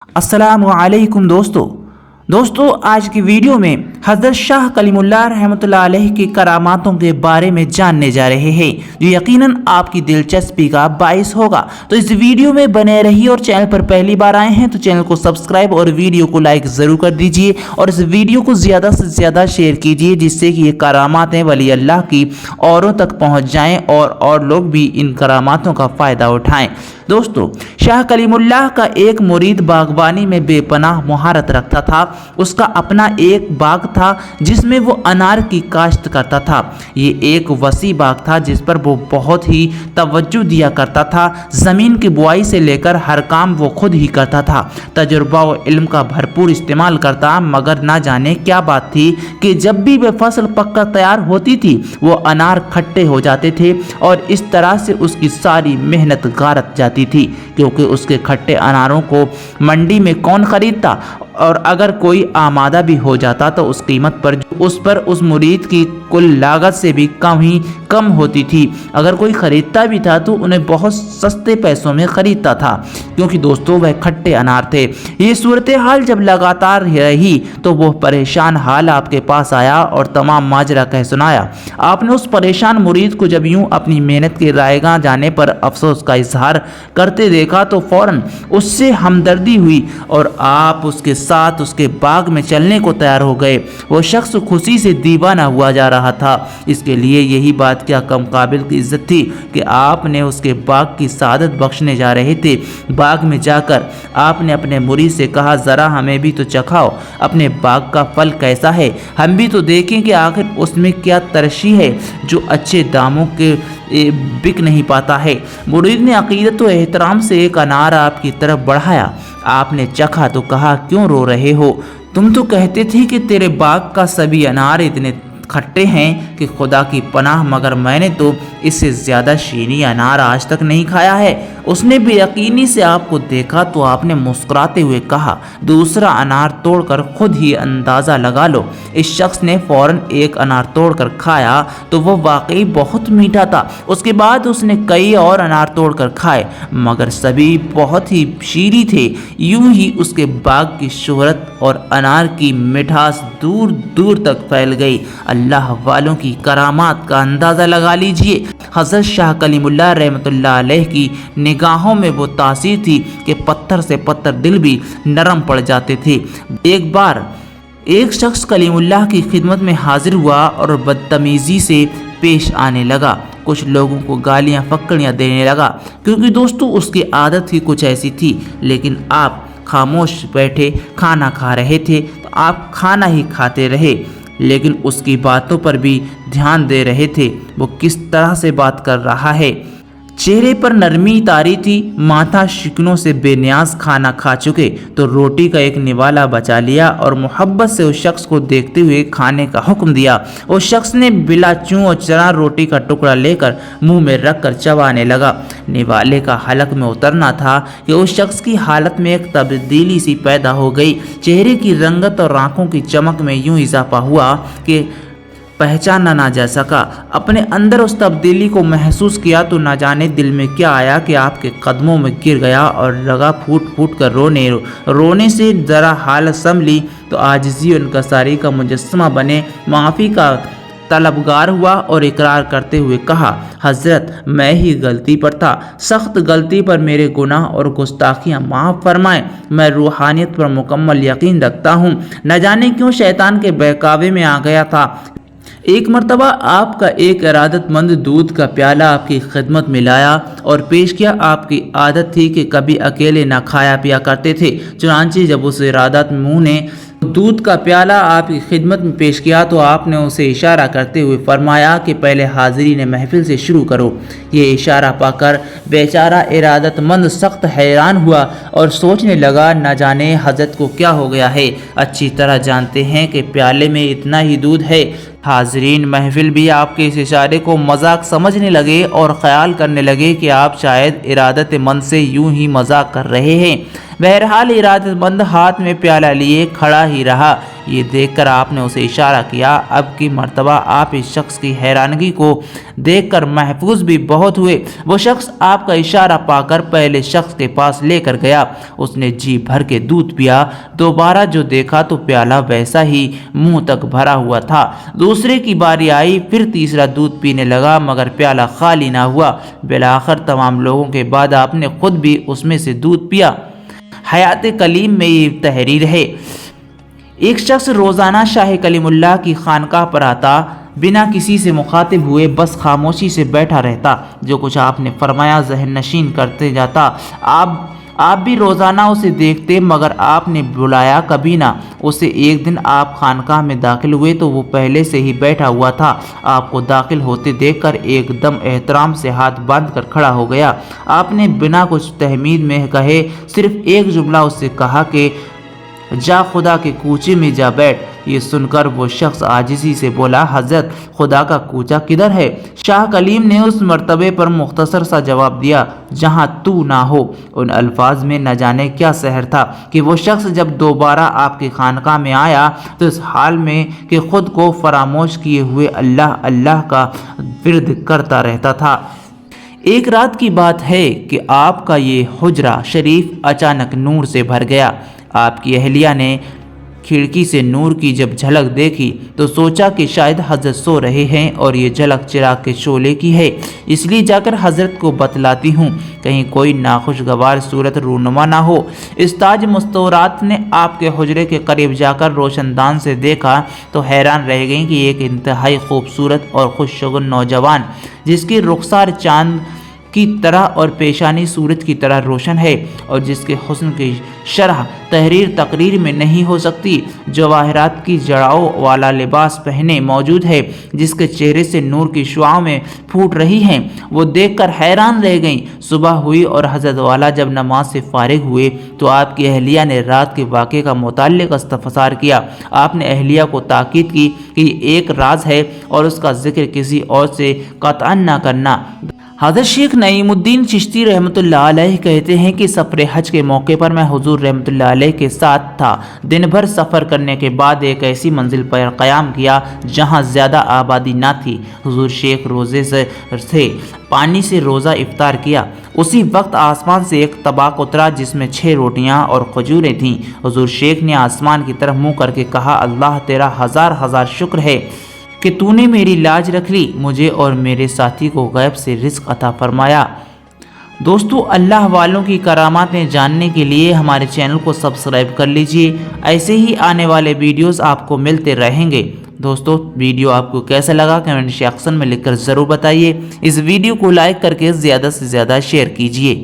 अस्सलामुअलैकुम दोस्तों आज की वीडियो में हज़रत शाह कलीमुल्लाह रहमतुल्लाह अलैह की करामातों के बारे में जानने जा रहे हैं जो यकीनन आपकी दिलचस्पी का बाइस होगा। तो इस वीडियो में बने रहिए और चैनल पर पहली बार आए हैं तो चैनल को सब्सक्राइब और वीडियो को लाइक ज़रूर कर दीजिए और इस वीडियो को ज़्यादा से ज़्यादा शेयर कीजिए जिससे कि ये करामातें वली अल्लाह की औरों तक पहुँच जाएँ और लोग भी इन करामातों का फ़ायदा उठाएँ। दोस्तों, शाह कलीमुल्लाह का एक मुरीद बागबानी में बेपनाह महारत रखता था। उसका अपना एक बाग था जिसमें वो अनार की काश्त करता था। ये एक वसी बाग था जिस पर वो बहुत ही तवज्जो दिया करता था। ज़मीन की बुआई से लेकर हर काम वो खुद ही करता था। तजुर्बा व इल्म का भरपूर इस्तेमाल करता, मगर ना जाने क्या बात थी कि जब भी वह फसल पककर तैयार होती थी वो अनार खट्टे हो जाते थे और इस तरह से उसकी सारी मेहनत गारत जाती थी, क्योंकि उसके खट्टे अनारों को मंडी में कौन खरीदता और अगर कोई आमादा भी हो जाता तो उस कीमत पर उस मुरीद की कुल लागत से भी कम होती थी। अगर कोई ख़रीदता भी था तो उन्हें बहुत सस्ते पैसों में ख़रीदता था, क्योंकि दोस्तों वह खट्टे अनार थे। ये सूरत हाल जब लगातार रही तो वह परेशान हाल आपके पास आया और तमाम माजरा कह सुनाया। आपने उस परेशान मुरीद को जब यूँ अपनी मेहनत के रायगा जाने पर अफसोस का इजहार करते देखा तो फ़ौरन उससे हमदर्दी हुई और आप उसके साथ उसके बाग में चलने को तैयार हो गए। वो शख्स खुशी से दीवाना हुआ जा रहा था। इसके लिए यही बात क्या कम काबिल की इज्जत थी कि आपने उसके बाग की सादत बख्शने जा रहे थे। बाग में जाकर आपने अपने मुरीद से कहा, ज़रा हमें भी तो चखाओ अपने बाग का फल कैसा है, हम भी तो देखें कि आखिर उसमें क्या तरशी है जो अच्छे दामों के बिक नहीं पाता है। मुरीद ने अकीदत व एहतराम से एक अनार आपकी तरफ बढ़ाया। आपने चखा तो कहा, क्यों रो रहे हो? तुम तो कहते थे कि तेरे बाग का सभी अनार इतने खट्टे हैं कि खुदा की पनाह, मगर मैंने तो इससे ज़्यादा शीनी अनार आज तक नहीं खाया है। उसने बेयकीनी से आपको देखा तो आपने मुस्कुराते हुए कहा, दूसरा अनार तोड़कर खुद ही अंदाज़ा लगा लो। इस शख्स ने फ़ौरन एक अनार तोड़कर खाया तो वह वाकई बहुत मीठा था। उसके बाद उसने कई और अनार तोड़कर खाए, मगर सभी बहुत ही शीरी थे। यूं ही उसके बाग की शोहरत और अनार की मिठास दूर दूर तक फैल गई। अल्लाह वालों की करामात का अंदाज़ा लगा लीजिए। हज़रत शाह कलीमुल्लाह रहमतुल्लाह अलैह की निगाहों में वो तासीर थी कि पत्थर से पत्थर दिल भी नरम पड़ जाते थे। एक बार एक शख्स कलीमुल्लाह की खिदमत में हाजिर हुआ और बदतमीज़ी से पेश आने लगा। कुछ लोगों को गालियाँ फक्कड़ियाँ देने लगा, क्योंकि दोस्तों उसकी आदत ही कुछ ऐसी थी। लेकिन आप खामोश बैठे खाना खा रहे थे तो आप खाना ही खाते रहे, लेकिन उसकी बातों पर भी ध्यान दे रहे थे। वो किस तरह से बात कर रहा है। चेहरे पर नरमी तारी थी, माथा शिकनों से बेनियाज खाना खा चुके तो रोटी का एक निवाला बचा लिया और मोहब्बत से उस शख्स को देखते हुए खाने का हुक्म दिया। उस शख्स ने बिला चूं और चना रोटी का टुकड़ा लेकर मुंह में रखकर चबाने लगा। निवाले का हलक में उतरना था कि उस शख्स की हालत में एक तब्दीली सी पैदा हो गई। चेहरे की रंगत और आंखों की चमक में यूं इजाफा हुआ कि पहचाना ना जा सका। अपने अंदर उस तब्दीली को महसूस किया तो ना जाने दिल में क्या आया कि आपके कदमों में गिर गया और लगा फूट फूट कर रोने से ज़रा हालत संभली तो आजिज़ी और इनकसारी का मुजस्समा बने माफ़ी का तलबगार हुआ और इकरार करते हुए कहा, हज़रत मैं ही गलती पर था, सख्त गलती पर मेरे गुनाह और गुस्ताखियाँ माफ़ फरमाएं। मैं रूहानियत पर मुकम्मल यकीन रखता हूँ, न जाने क्यों शैतान के बहकावे में आ गया था। एक मर्तबा आपका एक इरादतमंद दूध का प्याला आपकी खिदमत में लाया और पेश किया। आपकी आदत थी कि कभी अकेले ना खाया पिया करते थे, चुनांचे जब उस मुँह ने दूध का प्याला आपकी खिदमत में पेश किया तो आपने उसे इशारा करते हुए फरमाया कि पहले हाज़रीन महफिल से शुरू करो। ये इशारा पाकर बेचारा इरादतमंद सख्त हैरान हुआ और सोचने लगा, न जाने हज़रत को क्या हो गया है। अच्छी तरह जानते हैं कि प्याले में इतना ही दूध है। हाज़रीन महफिल भी आपके इस इशारे को मजाक समझने लगे और ख़याल करने लगे कि आप शायद इरादतमंद से यूं ही मजाक कर रहे हैं। बहरहाल इरादतमंद हाथ में प्याला लिए खड़ा ही रहा। ये देखकर आपने उसे इशारा किया। अब की मर्तबा आप इस शख्स की हैरानगी को देखकर महफूज भी बहुत हुए। वो शख्स आपका इशारा पाकर पहले शख्स के पास लेकर गया। उसने जी भर के दूध पिया। दोबारा जो देखा तो प्याला वैसा ही मुंह तक भरा हुआ था। दूसरे की बारी आई, फिर तीसरा दूध पीने लगा, मगर प्याला खाली ना हुआ। बिलाखिर तमाम लोगों के बाद आपने खुद भी उसमें से दूध पिया। हयात कलीम में ये तहरीर है। एक शख्स रोज़ाना शाह कलीमुल्लाह की खानकाह पर आता, बिना किसी से मुखातिब हुए बस खामोशी से बैठा रहता। जो कुछ आपने फरमाया जहन नशीन करते जाता। आप भी रोज़ाना उसे देखते, मगर आपने बुलाया कभी ना उसे। एक दिन आप खानकाह में दाखिल हुए तो वो पहले से ही बैठा हुआ था। आपको दाखिल होते देखकर एकदम एहतराम से हाथ बांध कर खड़ा हो गया। आपने बिना कुछ तहमीद में कहे सिर्फ एक जुमला उससे कहा कि जा खुदा के कूचे में जा बैठ। ये सुनकर वो शख्स आजिज़ी से बोला, हज़रत खुदा का कूचा किधर है? शाह कलीम ने उस मर्तबे पर मुख्तसर सा जवाब दिया, जहाँ तू ना हो। उन अल्फाज में न जाने क्या सहर था कि वो शख्स जब दोबारा आपके खानकाह में आया तो इस हाल में कि खुद को फरामोश किए हुए अल्लाह अल्लाह का विर्द करता रहता था। एक रात की बात है कि आपका ये हुजरा शरीफ अचानक नूर से भर गया। आपकी अहलिया ने खिड़की से नूर की जब झलक देखी तो सोचा कि शायद हजरत सो रहे हैं और ये झलक चिराग के शोले की है, इसलिए जाकर हजरत को बतलाती हूँ, कहीं कोई नाखुशगवार सूरत रूनुमा ना हो। इस ताज मुस्तौरात ने आपके हुजरे के करीब जाकर रोशनदान से देखा तो हैरान रह गई कि एक इंतहाई खूबसूरत और खुशशगुन नौजवान, जिसकी रुखसार चांद की तरह और पेशानी सूरज की तरह रोशन है और जिसके हुस्न की शरह तहरीर तकरीर में नहीं हो सकती, जवाहरात की जड़ाओं वाला लिबास पहने मौजूद है, जिसके चेहरे से नूर की शुआओं में फूट रही हैं, वो देखकर हैरान रह गईं। सुबह हुई और हजरत वाला जब नमाज से फारिग हुए तो आपकी अहलिया ने रात के वाक़े का मुताल्लिक़ इस्तफ़सार किया। आपने अहलिया को ताकीद की कि एक राज है और उसका जिक्र किसी और से क़त्अन न करना। हज़रत शेख नईमुद्दीन चिश्ती रहमतुल्लाह अलैह कहते हैं कि सफ़र हज के मौके पर मैं हुजूर रहमतुल्लाह अलैह के साथ था। दिन भर सफ़र करने के बाद एक ऐसी मंजिल पर क़याम किया जहां ज़्यादा आबादी ना थी। हुजूर शेख रोज़े से थे, पानी से रोज़ा इफ्तार किया। उसी वक्त आसमान से एक तबाक उतरा जिसमें 6 रोटियां और खजूरें थीं। हुजूर शेख ने आसमान की तरफ मुँह करके कहा, अल्लाह तेरा हज़ार हज़ार शुक्र है कि तूने मेरी लाज रख ली, मुझे और मेरे साथी को गैब से रिज़्क़ अता फरमाया। दोस्तों, अल्लाह वालों की करामातें जानने के लिए हमारे चैनल को सब्सक्राइब कर लीजिए। ऐसे ही आने वाले वीडियोस आपको मिलते रहेंगे। दोस्तों, वीडियो आपको कैसा लगा कमेंट सेक्शन में लिखकर ज़रूर बताइए। इस वीडियो को लाइक करके ज़्यादा से ज़्यादा शेयर कीजिए।